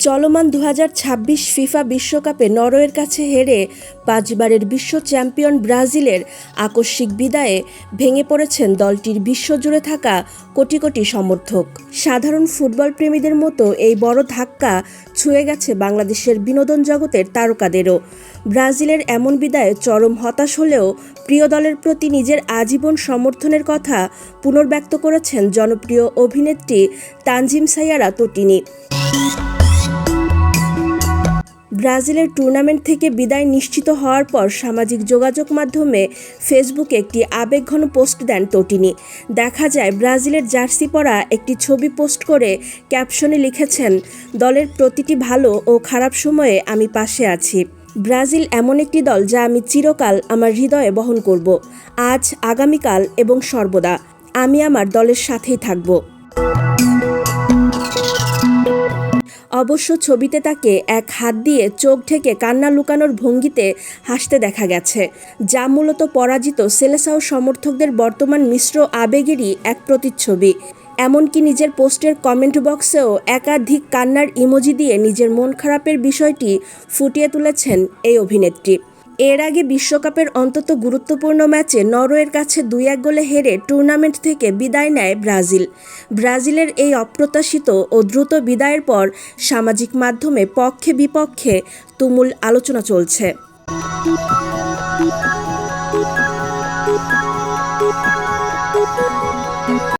চলমান 2026 ফিফা বিশ্বকাপে নরওয়ের কাছে হেরে 5 বারের বিশ্ব চ্যাম্পিয়ন ব্রাজিলের আকস্মিক বিদায়ে ভেঙে পড়েছেন দলটির বিশ্বজুড়ে থাকা কোটি কোটি সমর্থক। সাধারণ ফুটবল প্রেমীদের মতো এই বড় ধাক্কা ছুঁয়ে গেছে বাংলাদেশের বিনোদন জগতের তারকাদেরও। ব্রাজিলের এমন বিদায়ে চরম হতাশ হলেও প্রিয় দলের প্রতি নিজের আজীবন সমর্থনের কথা পুনর্ব্যক্ত করেছেন জনপ্রিয় অভিনেত্রী তানজিম সাইয়ারা তটিনী। ব্রাজিলের টুর্নামেন্ট থেকে বিদায় নিশ্চিত হওয়ার পর সামাজিক যোগাযোগ মাধ্যমে ফেসবুকে একটি আবেগঘন পোস্ট দেন তটিনী। দেখা যায় ব্রাজিলের জার্সি পরা একটি ছবি পোস্ট করে ক্যাপশনে লিখেছেন, দলের প্রতিটি ভালো ও খারাপ সময়ে আমি পাশে আছি। ব্রাজিল এমন একটি দল যা আমি চিরকাল আমার হৃদয়ে বহন করব। আজ, আগামীকাল এবং সর্বদা আমি আমার দলের সাথেই থাকব। অবশ্য ছবিতে তাকে এক হাত দিয়ে চোখ ঢেকে কান্না লুকানোর ভঙ্গিতে হাসতে দেখা গেছে, যা মূলত পরাজিত সেলেসাও সমর্থকদের বর্তমান মিশ্র আবেগেরই এক প্রতিচ্ছবি। এমনকি নিজের পোস্টের কমেন্ট বক্সেও একাধিক কান্নার ইমোজি দিয়ে নিজের মন খারাপের বিষয়টি ফুটিয়ে তুলেছেন এই অভিনেত্রী। এর আগে বিশ্বকাপের অন্তত গুরুত্বপূর্ণ ম্যাচে নরওয়ের কাছে 2-1 গোলে হেরে টুর্নামেন্ট থেকে বিদায় নেয় ব্রাজিল। ব্রাজিলের এই অপ্রত্যাশিত ও দ্রুত বিদায়ের পর সামাজিক মাধ্যমে পক্ষে বিপক্ষে তুমুল আলোচনা চলছে।